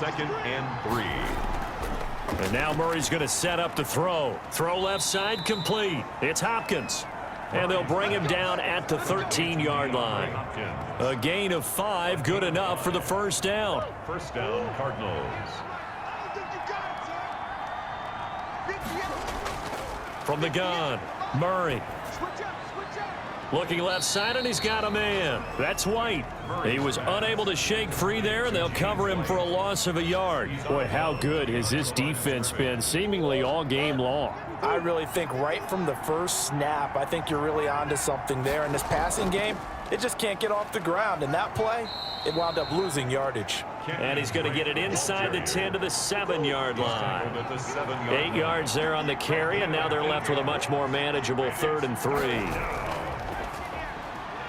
2nd and 3. And now Murray's going to set up the throw. Throw left side complete. It's Hopkins. And they'll bring him down at the 13-yard line. A gain of 5, good enough for the first down. First down, Cardinals. From the gun, Murray. Looking left side, and he's got a man. That's White. He was unable to shake free there, and they'll cover him for a loss of a yard. Boy, how good has this defense been seemingly all game long? I really think right from the first snap, I think you're really onto something there. In this passing game, it just can't get off the ground. And that play, it wound up losing yardage. And he's going to get it inside the 10 to the 7-yard line. 8 yards there on the carry, and now they're left with a much more manageable 3rd and 3.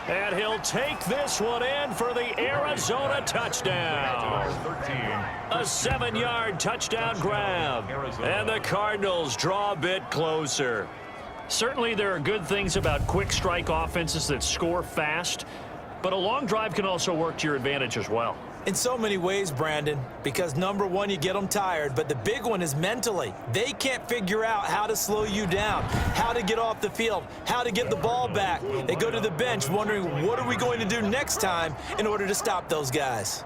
And he'll take this one in for the Arizona touchdown. A 7-yard touchdown grab. And the Cardinals draw a bit closer. Certainly there are good things about quick strike offenses that score fast, but a long drive can also work to your advantage as well. In so many ways, Brandon, because number one, you get them tired, but the big one is mentally. They can't figure out how to slow you down, how to get off the field, how to get the ball back. They go to the bench wondering, what are we going to do next time in order to stop those guys?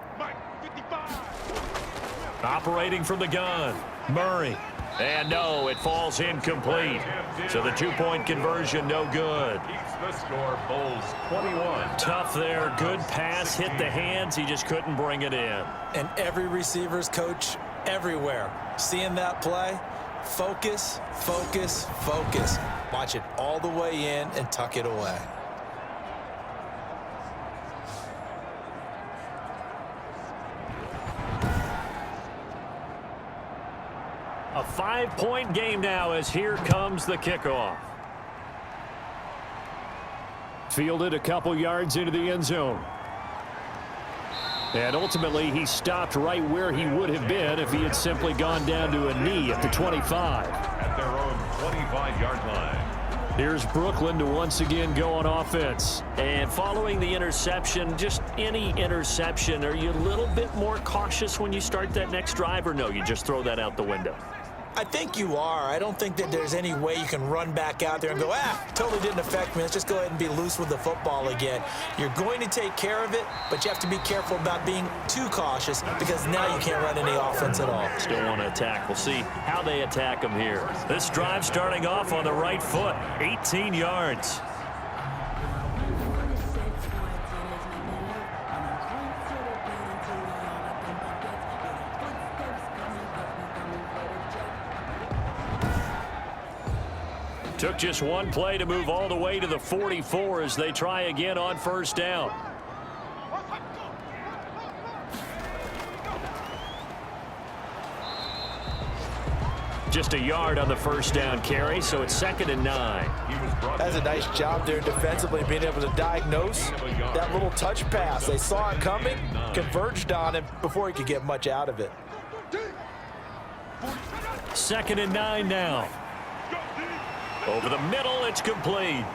Operating from the gun, Murray. And no, it falls incomplete. So the 2-point conversion, no good. Keeps the score, Bulls 21. Tough there, good pass, hit the hands, he just couldn't bring it in. And every receiver's coach everywhere, seeing that play, focus, focus, focus. Watch it all the way in and tuck it away. A 5-point game now as here comes the kickoff. Fielded a couple yards into the end zone. And ultimately he stopped right where he would have been if he had simply gone down to a knee at the 25. At their own 25-yard line. Here's Brooklyn to once again go on offense. And following the interception, just any interception, are you a little bit more cautious when you start that next drive, or no, you just throw that out the window? I think you are. I don't think that there's any way you can run back out there and go, totally didn't affect me. Let's just go ahead and be loose with the football again. You're going to take care of it, but you have to be careful about being too cautious because now you can't run any offense at all. Still want to attack. We'll see how they attack them here. This drive starting off on the right foot, 18 yards. Took just one play to move all the way to the 44 as they try again on first down. Just a yard on the first down carry, so it's 2nd and 9. That's a nice job there defensively, being able to diagnose that little touch pass. They saw it coming, converged on him before he could get much out of it. 2nd and 9 now. Over the middle, it's complete.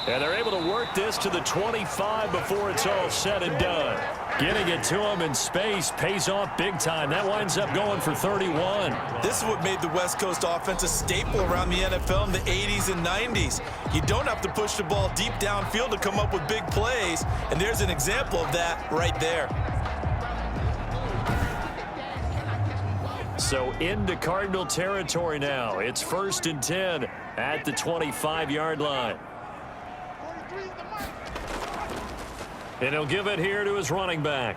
And they're able to work this to the 25 before it's all said and done. Getting it to him in space pays off big time. That winds up going for 31. This is what made the West Coast offense a staple around the NFL in the 80s and 90s. You don't have to push the ball deep downfield to come up with big plays, and there's an example of that right there. So into Cardinal territory now. It's 1st and 10 at the 25-yard line. And he'll give it here to his running back.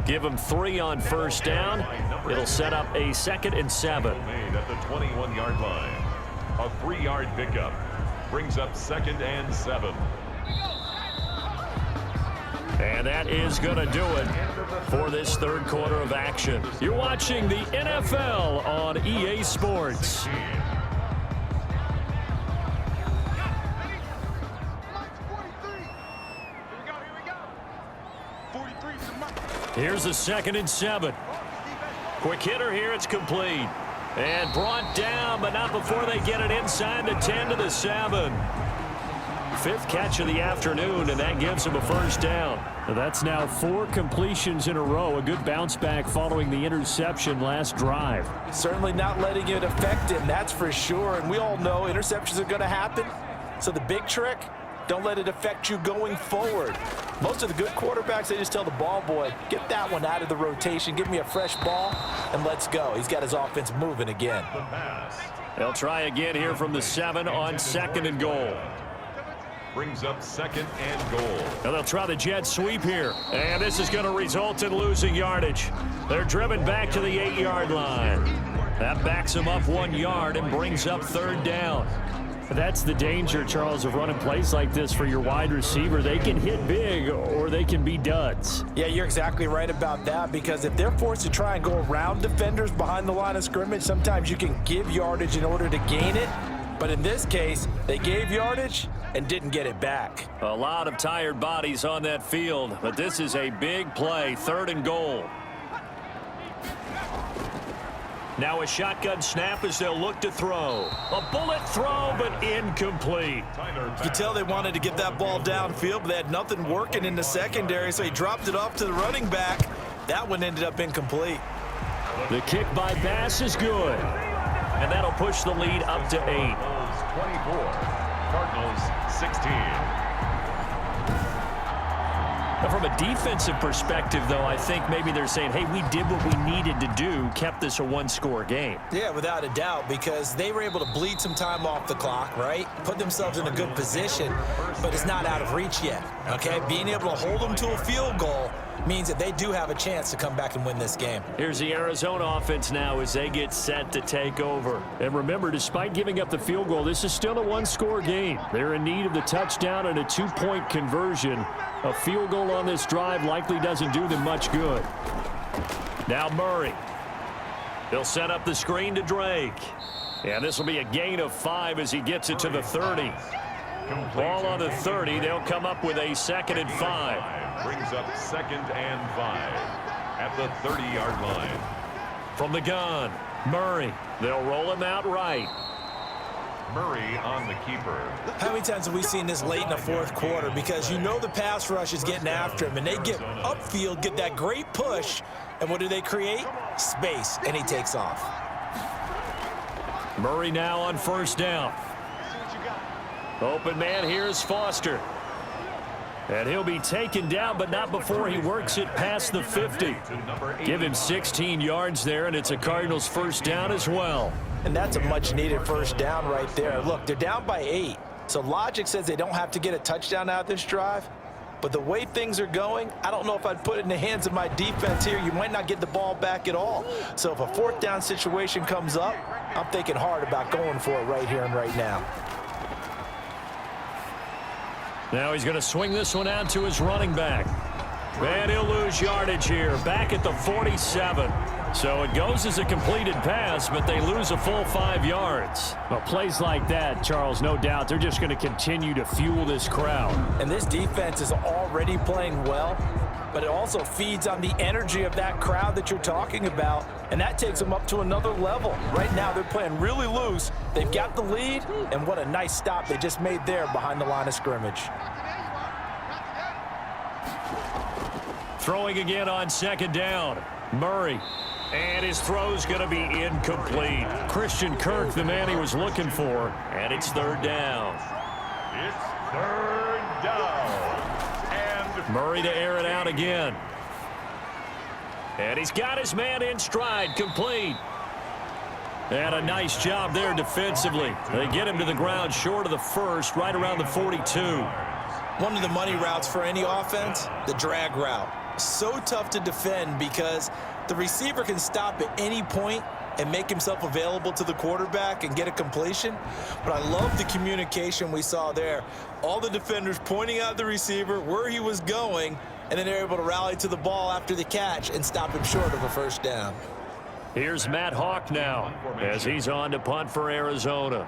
Give him 3 on first down. It'll set up a 2nd and 7. Made at the 21-yard line. A 3-yard pickup brings up 2nd and 7. And that is going to do it for this third quarter of action. You're watching the NFL on EA Sports. Here's the 2nd and 7. Quick hitter here, it's complete. And brought down, but not before they get it inside the 10 to the 7. fifth catch of the afternoon, and that gives him a first down. That's now 4 completions in a row. A good bounce back following the interception last drive. Certainly not letting it affect him, that's for sure. And we all know interceptions are going to happen. So the big trick, don't let it affect you going forward. Most of the good quarterbacks, they just tell the ball boy, get that one out of the rotation, give me a fresh ball, and let's go. He's got his offense moving again. They'll try again here from the 7 on 2nd and goal. Brings up 2nd and goal. Now they'll try the jet sweep here. And this is going to result in losing yardage. They're driven back to the 8-yard line. That backs them up 1 yard and brings up 3rd down. That's the danger, Charles, of running plays like this for your wide receiver. They can hit big or they can be duds. Yeah, you're exactly right about that, because if they're forced to try and go around defenders behind the line of scrimmage, sometimes you can give yardage in order to gain it. But in this case, they gave yardage and didn't get it back. A lot of tired bodies on that field, but this is a big play, 3rd and goal. Now a shotgun snap as they'll look to throw. A bullet throw, but incomplete. You could tell they wanted to get that ball downfield, but they had nothing working in the secondary, so he dropped it off to the running back. That one ended up incomplete. The kick by Bass is good. And that'll push the lead up to 8. 24. Cardinals 16. From a defensive perspective, though, I think maybe they're saying, hey, we did what we needed to do, kept this a 1-score game. Yeah, without a doubt, because they were able to bleed some time off the clock, right? Put themselves in a good position, but it's not out of reach yet, okay? Being able to hold them to a field goal means that they do have a chance to come back and win this game. Here's the Arizona offense now as they get set to take over. And remember, despite giving up the field goal, this is still a 1-score game. They're in need of the touchdown and a 2-point conversion. A field goal on this drive likely doesn't do them much good. Now Murray. He'll set up the screen to Drake. And this will be a gain of 5 as he gets it to the 30. Ball on the 30. They'll come up with a 2nd and 5. Brings up 2nd and 5 at the 30-yard line. From the gun, Murray. They'll roll him out right. Murray on the keeper. How many times have we seen this late in the 4th quarter? Because you know the pass rush is getting after him, and they get upfield, get that great push, and what do they create? Space, and he takes off. Murray now on 1st down. Open man here is Foster. And he'll be taken down, but not before he works it past the 50. Give him 16 yards there, and it's a Cardinals 1st down as well. And that's a much-needed 1st down right there. Look, they're down by 8, so logic says they don't have to get a touchdown out of this drive. But the way things are going, I don't know if I'd put it in the hands of my defense here. You might not get the ball back at all. So if a 4th down situation comes up, I'm thinking hard about going for it right here and right now. Now he's going to swing this one out to his running back. And he'll lose yardage here, back at the 47. So it goes as a completed pass, but they lose a full 5 yards. Well, plays like that, Charles, no doubt, they're just going to continue to fuel this crowd. And this defense is already playing well, but it also feeds on the energy of that crowd that you're talking about, and that takes them up to another level. Right now, they're playing really loose. They've got the lead, and what a nice stop they just made there behind the line of scrimmage. Throwing again on 2nd down. Murray. And his throw's going to be incomplete. Christian Kirk, the man he was looking for. And it's 3rd down. It's 3rd down. And Murray to air it out again. And he's got his man in stride, complete. And a nice job there defensively. They get him to the ground short of the 1st, right around the 42. One of the money routes for any offense, the drag route. So tough to defend because the receiver can stop at any point and make himself available to the quarterback and get a completion. But I love the communication we saw there. All the defenders pointing out the receiver, where he was going, and then they're able to rally to the ball after the catch and stop him short of a 1st down. Here's Matt Hawk now as he's on to punt for Arizona.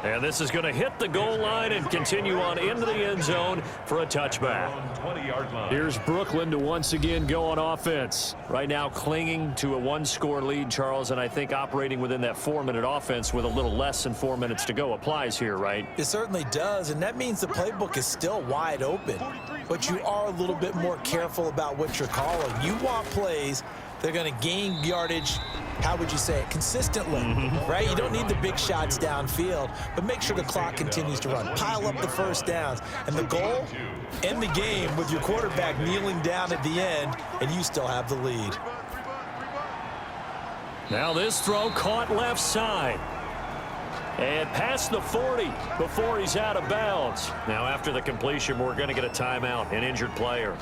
And this is going to hit the goal line and continue on into the end zone for a touchback. 20-yard line. Here's Brooklyn to once again go on offense. Right now clinging to a one-score lead, Charles, and I think operating within that 4-minute offense with a little less than 4 minutes to go applies here, right? It certainly does, and that means the playbook is still wide open. But you are a little bit more careful about what you're calling. You want plays that are going to gain yardage, how would you say it, consistently, right? You don't need the big shots downfield, but make sure the clock continues to run. Pile up the first downs. And the goal, end the game with your quarterback kneeling down at the end, and you still have the lead. Now this throw caught left side. And past the 40 before he's out of bounds. Now after the completion, we're going to get a timeout, an injured player.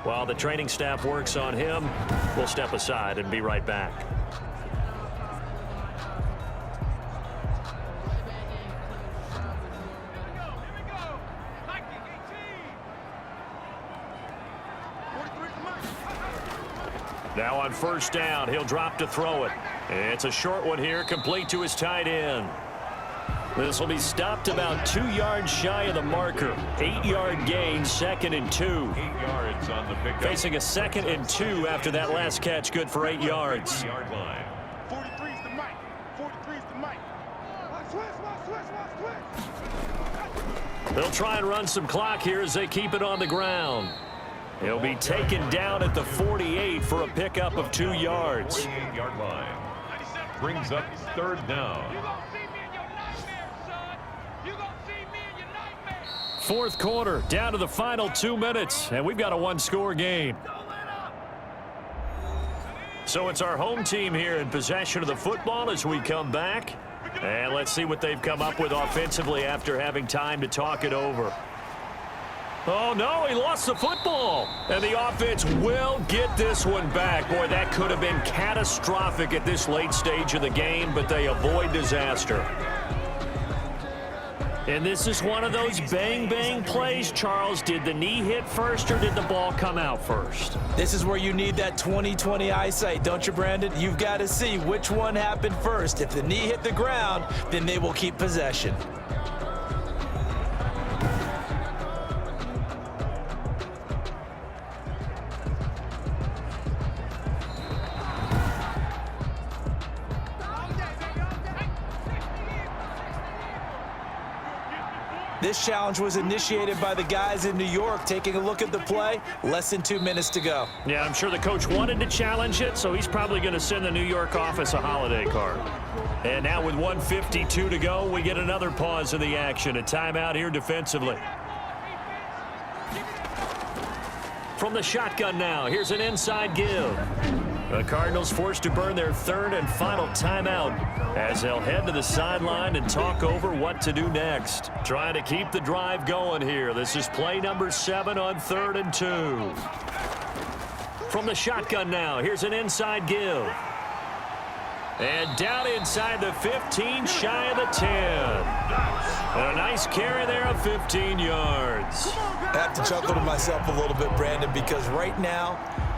While the training staff works on him, we'll step aside and be right back. Now on first down, he'll drop to throw it. It's a short one here, complete to his tight end. This will be stopped about 2 yards shy of the marker. 8-yard gain, 2nd and 2. 8 yards on the pickup. Facing a 2nd and 2 after that last catch, good for 8 yards. 3-yard line. 43's the mic. 43's the mic. Switch. They'll try and run some clock here as they keep it on the ground. He'll be taken down at the 48 for a pickup of 2 yards. 48-yard line. Brings up 3rd down. Fourth quarter, down to the final 2 minutes, and we've got a one-score game. So it's our home team here in possession of the football as we come back. And let's see what they've come up with offensively after having time to talk it over. Oh, no, he lost the football. And the offense will get this one back. Boy, that could have been catastrophic at this late stage of the game, but they avoid disaster. And this is one of those bang-bang plays, Charles. Did the knee hit first or did the ball come out first? This is where you need that 20/20 eyesight, don't you, Brandon? You've got to see which one happened first. If the knee hit the ground, then they will keep possession. This challenge was initiated by the guys in New York. Taking a look at the play, less than 2 minutes to go. Yeah, I'm sure the coach wanted to challenge it, so he's probably going to send the New York office a holiday card. And now with 1:52 to go, we get another pause in the action. A timeout here defensively. From the shotgun now, here's an inside give. The Cardinals forced to burn their 3rd and final timeout as they'll head to the sideline and talk over what to do next. Trying to keep the drive going here. This is play number 7 on 3rd and 2. From the shotgun now, here's an inside give. And down inside the 15, shy of the 10. And a nice carry there of 15 yards. I have to chuckle to myself a little bit, Brandon, because right now,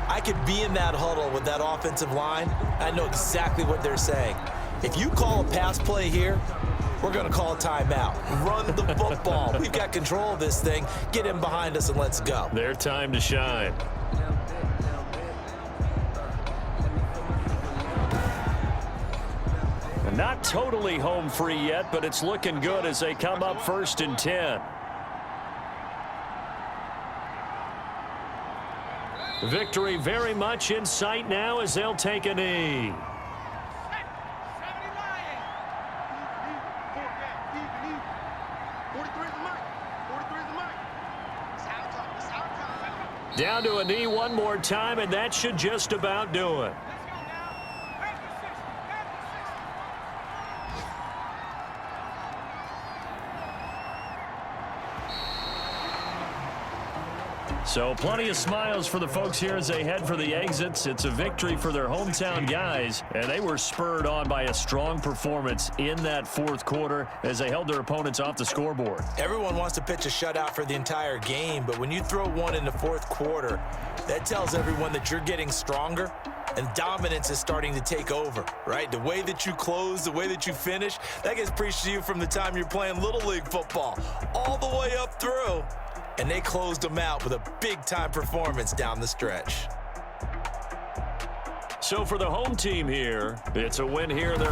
I could be in that huddle with that offensive line. I know exactly what they're saying. If you call a pass play here, we're going to call a timeout. Run the football. We've got control of this thing. Get in behind us and let's go. Their time to shine. Not totally home free yet, but it's looking good as they come up 1st and 10. Victory very much in sight now as they'll take a knee. Down to a knee one more time, and that should just about do it. So plenty of smiles for the folks here as they head for the exits. It's a victory for their hometown guys, and they were spurred on by a strong performance in that fourth quarter as they held their opponents off the scoreboard. Everyone wants to pitch a shutout for the entire game, but when you throw one in the fourth quarter, that tells everyone that you're getting stronger and dominance is starting to take over, right? The way that you close, the way that you finish, that gets preached to you from the time you're playing Little League football all the way up through. And they closed them out with a big-time performance down the stretch. So for the home team here, it's a win here. They're